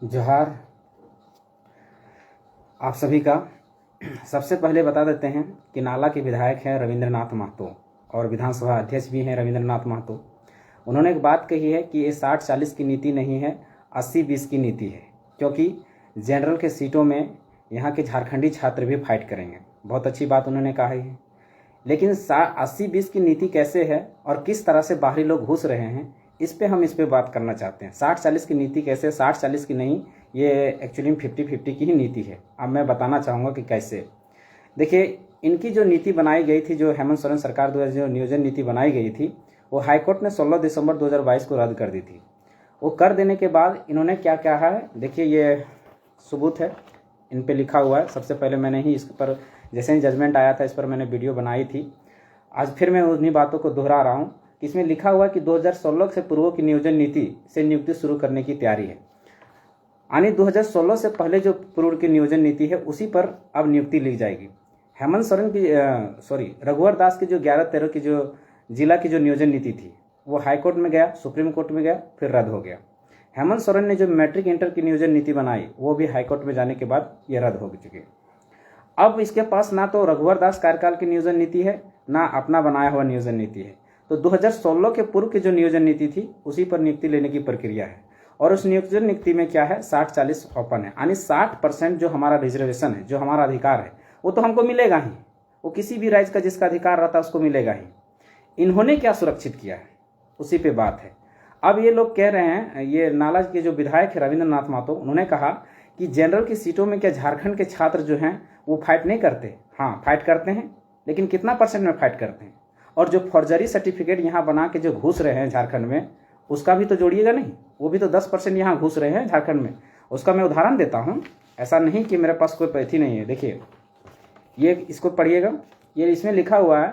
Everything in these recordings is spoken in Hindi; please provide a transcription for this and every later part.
जोहार आप सभी का। सबसे पहले बता देते हैं कि नाला के विधायक हैं रविंद्रनाथ महतो और विधानसभा अध्यक्ष भी हैं रविंद्रनाथ महतो। उन्होंने एक बात कही है कि ये 60-40 की नीति नहीं है, 80-20 की नीति है, क्योंकि जनरल के सीटों में यहाँ के झारखंडी छात्र भी फाइट करेंगे। बहुत अच्छी बात उन्होंने कहा है, लेकिन 80-20 की नीति कैसे है और किस तरह से बाहरी लोग घुस रहे हैं, इस पे बात करना चाहते हैं। 60-40 की नीति कैसे? 60-40 की नहीं, ये एक्चुअली 50-50 की ही नीति है। अब मैं बताना चाहूँगा कि कैसे। देखिए, इनकी जो नीति बनाई गई थी, जो हेमंत सोरेन सरकार द्वारा जो नियोजन नीति बनाई गई थी, वो हाईकोर्ट ने 16 दिसंबर 2022 को रद्द कर दी थी। वो कर देने के बाद इन्होंने क्या कहा है, देखिए ये सबूत है, इन पे लिखा हुआ है। सबसे पहले मैंने ही इस पर जैसे ही जजमेंट आया था, इस पर मैंने वीडियो बनाई थी। आज फिर मैं उन्हीं बातों को दोहरा रहा हूँ कि इसमें लिखा हुआ कि 2016 से पूर्व की नियोजन नीति से नियुक्ति शुरू करने की तैयारी है। यानी 2016 से पहले जो पूर्व की नियोजन नीति है उसी पर अब नियुक्ति ली जाएगी। हेमंत सोरेन की रघुवर दास की जो 11-13 की जो जिला की जो नियोजन नीति थी, वो हाईकोर्ट में गया, सुप्रीम कोर्ट में गया, फिर रद्द हो गया। हेमंत सोरेन ने जो मैट्रिक इंटर की नियोजन नीति बनाई, वो भी हाईकोर्ट में जाने के बाद ये रद्द हो चुकी है। अब इसके पास ना तो रघुवर दास कार्यकाल की नियोजन नीति है, ना अपना बनाया हुआ नियोजन नीति है। तो 2016 के पूर्व की जो नियोजन नीति थी उसी पर नियुक्ति लेने की प्रक्रिया है। और उस नियोजन नीति में क्या है, 60-40 ओपन है, यानी 60% जो हमारा रिजर्वेशन है, जो हमारा अधिकार है, वो तो हमको मिलेगा ही। वो किसी भी राज्य का जिसका अधिकार रहता है उसको मिलेगा ही। इन्होंने क्या सुरक्षित किया है, उसी पे बात है। अब ये लोग कह रहे हैं, ये नाला के जो विधायक है रविंद्रनाथ महतो, उन्होंने कहा कि जनरल की सीटों में क्या झारखंड के छात्र जो हैं वो फाइट नहीं करते? हाँ, फाइट करते हैं, लेकिन कितना परसेंट में फाइट करते हैं? और जो फर्जरी सर्टिफिकेट यहाँ बना के जो घुस रहे हैं झारखंड में, उसका भी तो जोड़िएगा नहीं। वो भी तो 10% यहाँ घुस रहे हैं झारखंड में। उसका मैं उदाहरण देता हूँ, ऐसा नहीं कि मेरे पास कोई पैथी नहीं है। देखिए, ये इसको पढ़िएगा। ये इसमें लिखा हुआ है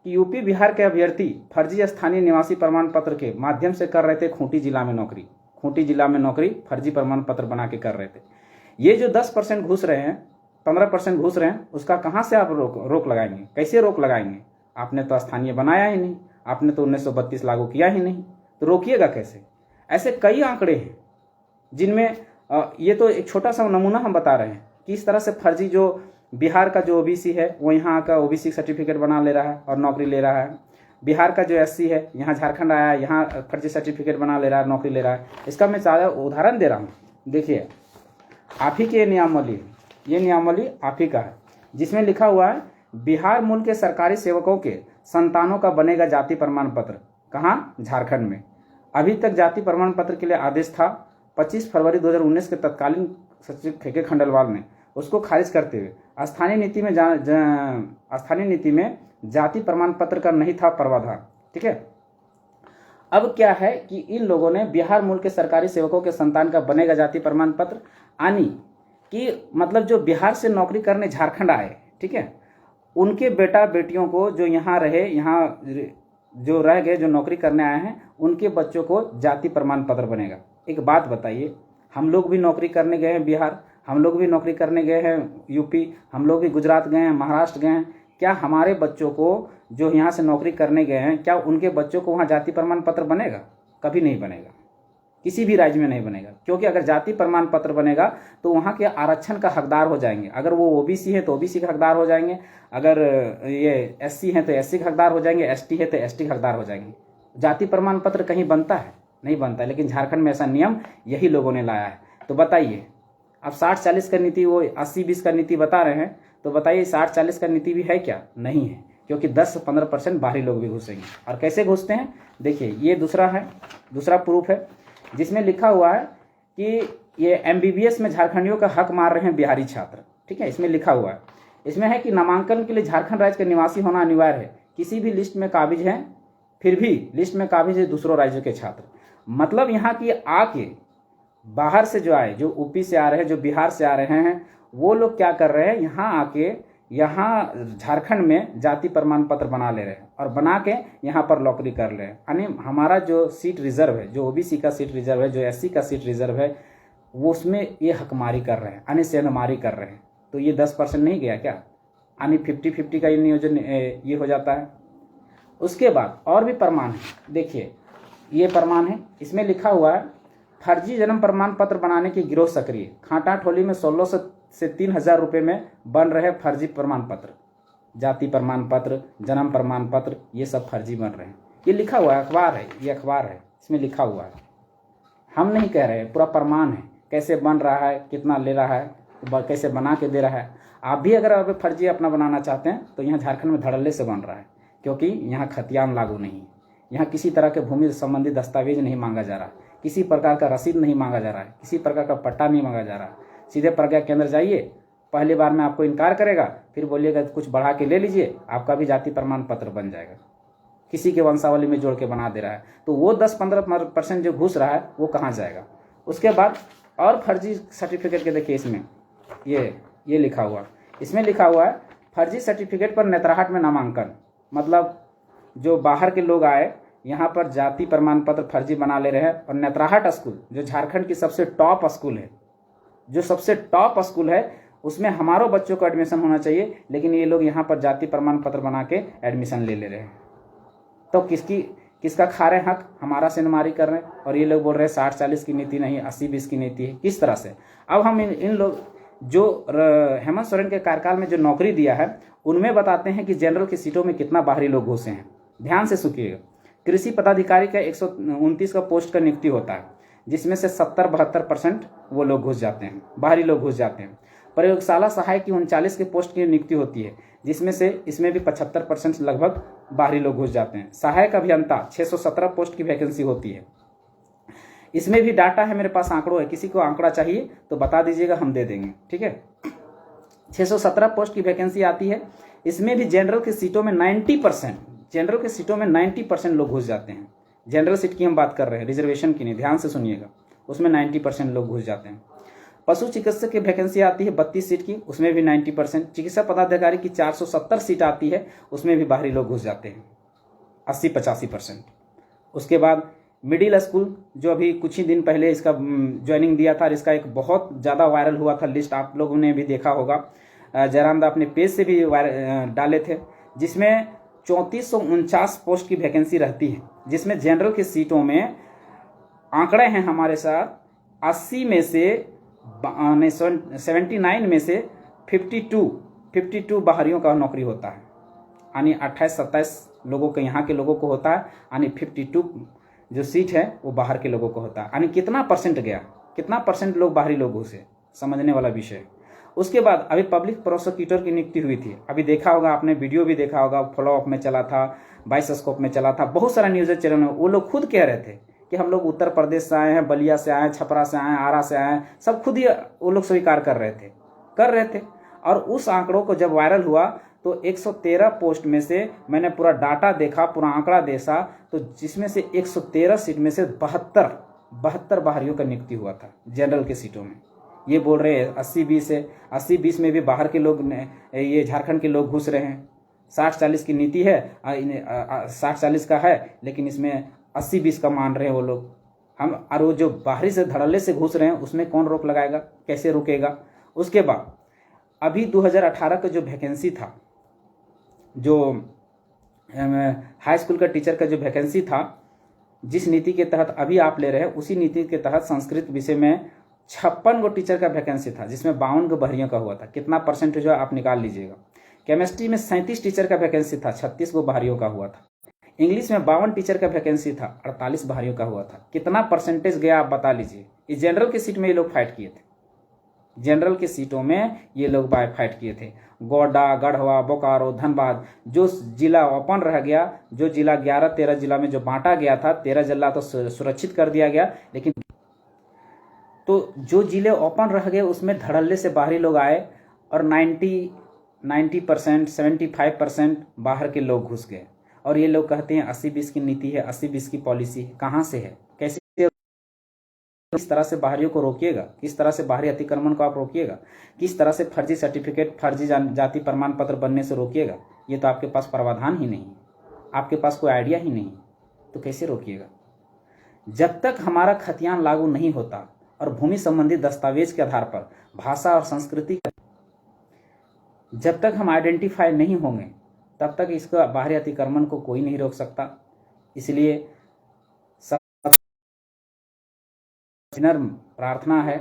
कि यूपी बिहार के अभ्यर्थी फर्जी स्थानीय निवासी प्रमाण पत्र के माध्यम से कर रहे थे खूंटी जिला में नौकरी। खूंटी जिला में नौकरी फर्जी प्रमाण पत्र बना के कर रहे थे। ये जो 10% घुस रहे हैं, 15% घुस रहे हैं, उसका कहाँ से आप रोक लगाएंगे? कैसे रोक लगाएंगे? आपने तो स्थानीय बनाया ही नहीं, आपने तो 1932 लागू किया ही नहीं, तो रोकिएगा कैसे? ऐसे कई आंकड़े हैं जिनमें ये तो एक छोटा सा नमूना हम बता रहे हैं कि इस तरह से फर्जी जो बिहार का जो ओबीसी है वो यहाँ का ओबीसी सर्टिफिकेट बना ले रहा है और नौकरी ले रहा है। बिहार का जो एससी है यहाँ झारखंड आया, यहाँ फर्जी सर्टिफिकेट बना ले रहा है, नौकरी ले रहा है। इसका मैं ज़्यादा उदाहरण दे रहा हूँ। देखिए, आप ही की नियमावली, ये नियमावली आप ही का है, जिसमें लिखा हुआ है बिहार मूल के सरकारी सेवकों के संतानों का बनेगा जाति प्रमाण पत्र। कहाँ? झारखंड में। अभी तक जाति प्रमाण पत्र के लिए आदेश था। 25 फरवरी 2019 के तत्कालीन सचिव के खंडेलवाल ने उसको खारिज करते हुए स्थानीय नीति में जाति प्रमाण पत्र का नहीं था प्रावधान। ठीक है। अब क्या है कि इन लोगों ने बिहार मूल के सरकारी सेवकों के संतान का बनेगा जाति प्रमाण पत्र, यानी कि मतलब जो बिहार से नौकरी करने झारखंड आए, ठीक है, उनके बेटा बेटियों को जो यहाँ रहे, यहाँ जो रह गए, जो नौकरी करने आए हैं, उनके बच्चों को जाति प्रमाण पत्र बनेगा। एक बात बताइए, हम लोग भी नौकरी करने गए हैं बिहार, हम लोग भी नौकरी करने गए हैं यूपी, हम लोग भी गुजरात गए हैं, महाराष्ट्र गए हैं। क्या हमारे बच्चों को जो यहाँ से नौकरी करने गए हैं, क्या उनके बच्चों को वहाँ जाति प्रमाण पत्र बनेगा? कभी नहीं बनेगा, किसी भी राज्य में नहीं बनेगा। क्योंकि अगर जाति प्रमाण पत्र बनेगा तो वहाँ के आरक्षण का हकदार हो जाएंगे। अगर वो ओबीसी है तो ओबीसी का हकदार हो जाएंगे, अगर ये एससी है तो एससी का हकदार हो जाएंगे, एसटी है तो एसटी का हकदार हो जाएंगे। जाति प्रमाण पत्र कहीं बनता है? नहीं बनता है। लेकिन झारखंड में ऐसा नियम यही लोगों ने लाया है। तो बताइए, अब 60-40 का नीति, वो 80-20 का नीति बता रहे हैं, तो बताइए 60-40 का नीति भी है क्या? नहीं है, क्योंकि 10-15% बाहरी लोग भी घुसेंगे। और कैसे घुसते हैं? देखिए, ये दूसरा प्रूफ है, जिसमें लिखा हुआ है कि ये एमबीबीएस में झारखंडियों का हक मार रहे हैं बिहारी छात्र। ठीक है, इसमें लिखा हुआ है, इसमें है कि नामांकन के लिए झारखंड राज्य का निवासी होना अनिवार्य है। किसी भी लिस्ट में काबिज हैं, फिर भी लिस्ट में काबिज है दूसरों राज्यों के छात्र। मतलब यहाँ की आके बाहर से जो आए, जो यूपी से आ रहे हैं, जो बिहार से आ रहे हैं, वो लोग क्या कर रहे हैं, यहाँ आके यहाँ झारखंड में जाति प्रमाण पत्र बना ले रहे हैं और बना के यहाँ पर नौकरी कर रहे हैं। यानी हमारा जो सीट रिजर्व है, जो ओबीसी का सीट रिजर्व है, जो एससी का सीट रिजर्व है, वो उसमें ये हकमारी कर रहे हैं, यानी सेंधमारी कर रहे हैं। तो ये 10% नहीं गया क्या? यानी 50-50 का ये नियोजन ये हो जाता है। उसके बाद और भी प्रमाण है। देखिए, ये प्रमाण है, इसमें लिखा हुआ है फर्जी जन्म प्रमाण पत्र बनाने की गिरोह सक्रिय। खाटा ठोली में 1600 से 3000 रुपये में बन रहे फर्जी प्रमाण पत्र, जाति प्रमाण पत्र, जन्म प्रमाण पत्र, ये सब फर्जी बन रहे हैं। ये लिखा हुआ है, अखबार है, ये अखबार है, इसमें लिखा हुआ है, हम नहीं कह रहे हैं, पूरा प्रमाण है कैसे बन रहा है, कितना ले रहा है, कैसे बना के दे रहा है। आप भी अगर अब फर्जी अपना बनाना चाहते हैं तो यहाँ झारखंड में धड़ल्ले से बन रहा है, क्योंकि यहाँ खतियान लागू नहीं है, यहाँ किसी तरह के भूमि संबंधी दस्तावेज नहीं मांगा जा रहा, किसी प्रकार का रसीद नहीं मांगा जा रहा है, किसी प्रकार का पट्टा नहीं मांगा जा रहा। सीधे प्रज्ञा केंद्र जाइए, पहली बार में आपको इनकार करेगा, फिर बोलिएगा कुछ बढ़ा के ले लीजिए, आपका भी जाति प्रमाण पत्र बन जाएगा। किसी के वंशावली में जोड़ के बना दे रहा है, तो वो 10-15% जो घुस रहा है वो कहाँ जाएगा। उसके बाद और फर्जी सर्टिफिकेट के देखिए, इसमें ये लिखा हुआ, इसमें लिखा हुआ है फर्जी सर्टिफिकेट पर नेत्राहाट में नामांकन। मतलब जो बाहर के लोग आए यहाँ पर जाति प्रमाण पत्र फर्जी बना ले रहे हैं, और नेत्राहाट स्कूल जो झारखंड की सबसे टॉप स्कूल है, जो सबसे टॉप स्कूल है, उसमें हमारों बच्चों को एडमिशन होना चाहिए, लेकिन ये लोग यहाँ पर जाति प्रमाण पत्र बना के एडमिशन ले रहे हैं। तो किसका खा रहे हैं हक, हमारा सेंधमारी कर रहे हैं। और ये लोग बोल रहे हैं 60-40 की नीति नहीं, 80-20 की नीति है। किस तरह से? अब हम इन लोग जो हेमंत सोरेन के कार्यकाल में जो नौकरी दिया है, उनमें बताते हैं कि जनरल की सीटों में कितना बाहरी लोग घुसे हैं। ध्यान से सुनिएगा। कृषि पदाधिकारी का 129 का पोस्ट का नियुक्ति होता है, जिसमें से 70-72% वो लोग घुस जाते हैं, बाहरी लोग घुस जाते हैं। प्रयोगशाला सहायक की 39 के पोस्ट की नियुक्ति होती है, जिसमें से इसमें भी 75% लगभग बाहरी लोग घुस जाते हैं। सहायक अभियंता 617 पोस्ट की वैकेंसी होती है, इसमें भी डाटा है, मेरे पास आंकड़ों है, किसी को आंकड़ा चाहिए तो बता दीजिएगा, हम दे देंगे, ठीक है। 617 पोस्ट की वैकेंसी आती है, इसमें भी जनरल की सीटों में 90% लोग घुस जाते हैं। जनरल सीट की हम बात कर रहे हैं, रिजर्वेशन की नहीं, ध्यान से सुनिएगा। उसमें 90% लोग घुस जाते हैं। पशु चिकित्सक की वैकेंसी आती है 32 सीट की, उसमें भी 90%। चिकित्सा पदाधिकारी की 470 सीट आती है, उसमें भी बाहरी लोग घुस जाते हैं, 80-85%। उसके बाद मिडिल स्कूल, जो अभी कुछ ही दिन पहले इसका ज्वाइनिंग दिया था, इसका एक बहुत ज़्यादा वायरल हुआ था लिस्ट, आप लोगों ने भी देखा होगा, जयराम दा अपने पेज से भी डाले थे, जिसमें 3449 पोस्ट की वैकेंसी रहती है, जिसमें जनरल की सीटों में आंकड़े हैं हमारे साथ, 80 में से 79 में से 52 बाहरियों का नौकरी होता है, यानी 28-27 लोगों के यहाँ के लोगों को होता है, यानी 52 जो सीट है वो बाहर के लोगों को होता है। यानी कितना परसेंट गया, कितना परसेंट लोग बाहरी लोग घुसे, समझने वाला विषय है। उसके बाद अभी पब्लिक प्रोसिक्यूटर की नियुक्ति हुई थी, अभी देखा होगा आपने, वीडियो भी देखा होगा, फॉलो अप में चला था, बाइस्कोप में चला था, बहुत सारा न्यूज़ चैनल में। वो लोग खुद कह रहे थे कि हम लोग उत्तर प्रदेश से आए हैं, बलिया से आए हैं, छपरा से आए हैं, आरा से आए हैं, सब खुद ही वो लोग स्वीकार कर रहे थे। और उस आंकड़ों को जब वायरल हुआ तो 113 पोस्ट में से मैंने पूरा डाटा देखा, पूरा आंकड़ा देखा, तो जिसमें से 113 सीट में से 72 बाहरियों का नियुक्ति हुआ था जनरल के सीटों में। ये बोल रहे हैं 80-20 है, 80-20 में भी बाहर के लोग, ये झारखंड के लोग घुस रहे हैं। 60-40 की नीति है, 60-40 का है, लेकिन इसमें 80-20 का मान रहे हैं वो लोग। हम और वो जो बाहरी से धड़ल्ले से घुस रहे हैं, उसमें कौन रोक लगाएगा, कैसे रुकेगा? उसके बाद अभी 2018 का जो वैकेंसी था, जो हाई स्कूल का टीचर का जो वैकेंसी था, जिस नीति के तहत अभी आप ले रहे हैं, उसी नीति के तहत संस्कृत विषय में 56 गो टीचर का वैकेंसी था, जिसमें 52 गो बाहरियों का हुआ था। कितना परसेंटेज है आप निकाल लीजिएगा। केमिस्ट्री में 37 टीचर का वैकेंसी था, 36 गो बाहरियों का हुआ था। इंग्लिश में 52 टीचर का वैकेंसी था, 48 बाहरियों का हुआ था। कितना परसेंटेज गया आप बता लीजिए। इस जनरल की सीट में ये लोग फाइट किए थे, जनरल की सीटों में ये लोग फाइट किए थे। गोड्डा, गढ़वा, बोकारो, धनबाद, जो जिला ओपन रह गया, जो जिला 11-13 जिला में जो बांटा गया था, 13 जिला तो सुरक्षित कर दिया गया, लेकिन तो जो जिले ओपन रह गए उसमें धड़ल्ले से बाहरी लोग आए और 90%, 75% बाहर के लोग घुस गए। और ये लोग कहते हैं 80-20 की नीति है, 80-20 की पॉलिसी है। कहाँ से है, कैसे, किस तरह से बाहरियों को रोकिएगा, किस तरह से बाहरी अतिक्रमण को आप रोकिएगा, किस तरह से फर्जी सर्टिफिकेट, फर्जी जाति प्रमाण पत्र बनने से रोकिएगा? ये तो आपके पास प्रावधान ही नहीं है, आपके पास कोई आइडिया ही नहीं, तो कैसे रोकिएगा? जब तक हमारा खतियान लागू नहीं होता और भूमि संबंधी दस्तावेज के आधार पर भाषा और संस्कृति, जब तक हम आइडेंटिफाई नहीं होंगे, तब तक इसका बाहरी अतिक्रमण को कोई नहीं रोक सकता। इसलिए प्रार्थना है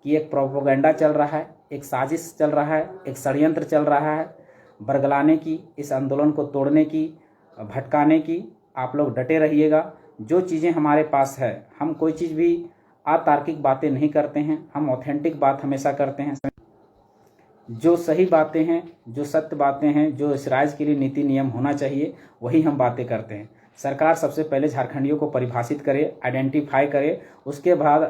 कि एक प्रोपोगंडा चल रहा है, एक साजिश चल रहा है, एक षड्यंत्र चल रहा है बरगलाने की, इस आंदोलन को तोड़ने की, भटकाने की। आप लोग डटे रहिएगा। जो चीज़ें हमारे पास है, हम कोई चीज़ भी अतार्किक बातें नहीं करते हैं, हम ऑथेंटिक बात हमेशा करते हैं। जो सही बातें हैं, जो सत्य बातें हैं, जो इस राज्य के लिए नीति नियम होना चाहिए, वही हम बातें करते हैं। सरकार सबसे पहले झारखंडियों को परिभाषित करे, आइडेंटिफाई करे, उसके बाद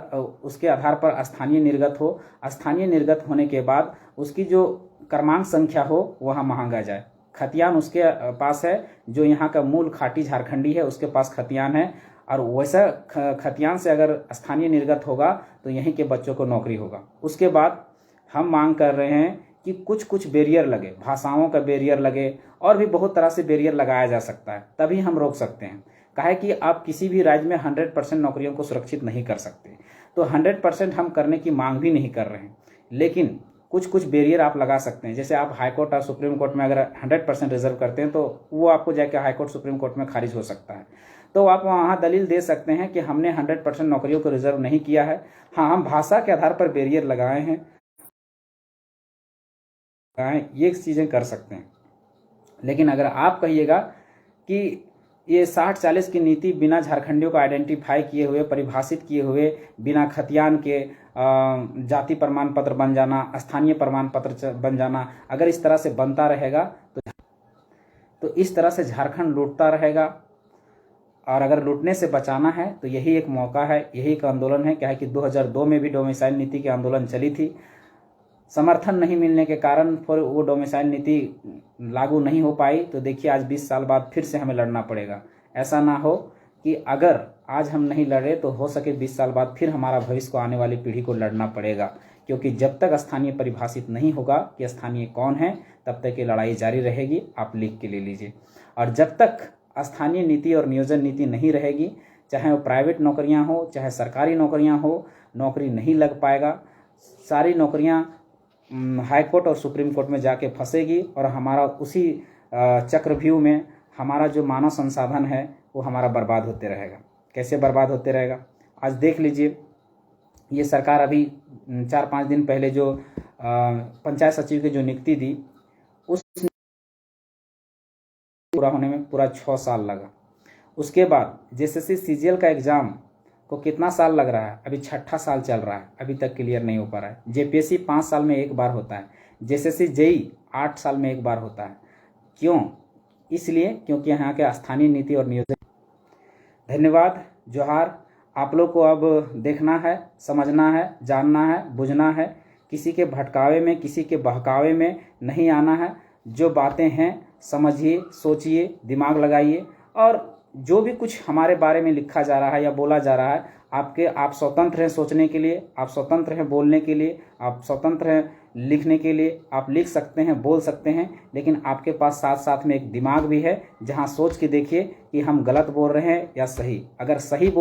उसके आधार पर स्थानीय निर्गत हो। स्थानीय निर्गत होने के बाद उसकी जो क्रमांक संख्या हो वहाँ मांगा जाए। खतियान उसके पास है, जो यहाँ का मूल खाटी झारखंडी है उसके पास खतियान है, और वैसा खतियान से अगर स्थानीय निर्गत होगा तो यहीं के बच्चों को नौकरी होगा। उसके बाद हम मांग कर रहे हैं कि कुछ कुछ बैरियर लगे, भाषाओं का बैरियर लगे, और भी बहुत तरह से बैरियर लगाया जा सकता है, तभी हम रोक सकते हैं। काहे कि आप किसी भी राज्य में 100% नौकरियों को सुरक्षित नहीं कर सकते, तो 100% हम करने की मांग भी नहीं कर रहे हैं, लेकिन कुछ कुछ बैरियर आप लगा सकते हैं। जैसे आप हाई कोर्ट और सुप्रीम कोर्ट में अगर 100% रिजर्व करते हैं तो वो आपको जाके हाई कोर्ट सुप्रीम कोर्ट में खारिज हो सकता है। तो आप वहाँ दलील दे सकते हैं कि हमने 100% नौकरियों को रिजर्व नहीं किया है। हाँ, हम भाषा के आधार पर बैरियर लगाए हैं, ये चीज़ें कर सकते हैं। लेकिन अगर आप कहिएगा कि ये 60-40 की नीति बिना झारखंडियों को आइडेंटिफाई किए हुए, परिभाषित किए हुए, बिना खतियान के जाति प्रमाण पत्र बन जाना, स्थानीय प्रमाण पत्र बन जाना, अगर इस तरह से बनता रहेगा तो इस तरह से झारखंड लूटता रहेगा। और अगर लूटने से बचाना है तो यही एक मौका है, यही एक आंदोलन है। क्या है कि 2002 में भी डोमिसाइल नीति की आंदोलन चली थी, समर्थन नहीं मिलने के कारण फिर वो डोमिसाइल नीति लागू नहीं हो पाई। तो देखिए आज 20 साल बाद फिर से हमें लड़ना पड़ेगा। ऐसा ना हो कि अगर आज हम नहीं लड़े तो हो सके 20 साल बाद फिर हमारा भविष्य को, आने वाली पीढ़ी को लड़ना पड़ेगा। क्योंकि जब तक स्थानीय परिभाषित नहीं होगा कि स्थानीय कौन है, तब तक ये लड़ाई जारी रहेगी। आप लिख के ले लीजिए। और जब तक स्थानीय नीति और नियोजन नीति नहीं रहेगी, चाहे वो प्राइवेट नौकरियां हो चाहे सरकारी नौकरियां हो, नौकरी नहीं लग पाएगा। सारी नौकरियां हाई कोर्ट और सुप्रीम कोर्ट में जाके फंसेगी, और हमारा उसी चक्रव्यूह में हमारा जो मानव संसाधन है वो हमारा बर्बाद होते रहेगा। कैसे बर्बाद होते रहेगा? आज देख लीजिए, ये सरकार अभी 4-5 दिन पहले जो पंचायत सचिव की जो नियुक्ति दी, उस पूरा होने में पूरा 6 साल लगा। उसके बाद जेएसएससी सीजीएल का एग्ज़ाम को कितना साल लग रहा है? अभी 6ठा साल चल रहा है, अभी तक क्लियर नहीं हो पा रहा है। जेपीएससी 5 साल में एक बार होता है, जेएसएससी जेई 8 साल में एक बार होता है। क्यों? इसलिए क्योंकि यहाँ के स्थानीय नीति और नियोजन। धन्यवाद, जोहार। आप लोग को अब देखना है, समझना है, जानना है, बुझना है। किसी के भटकावे में, किसी के बहकावे में नहीं आना है। जो बातें हैं समझिए, सोचिए, दिमाग लगाइए, और जो भी कुछ हमारे बारे में लिखा जा रहा है या बोला जा रहा है, आप स्वतंत्र हैं सोचने के लिए, आप स्वतंत्र हैं बोलने के लिए, आप स्वतंत्र हैं लिखने के लिए। आप लिख सकते हैं, बोल सकते हैं, लेकिन आपके पास साथ साथ में एक दिमाग भी है, जहां सोच के देखिए कि हम गलत बोल रहे हैं या सही। अगर सही बोल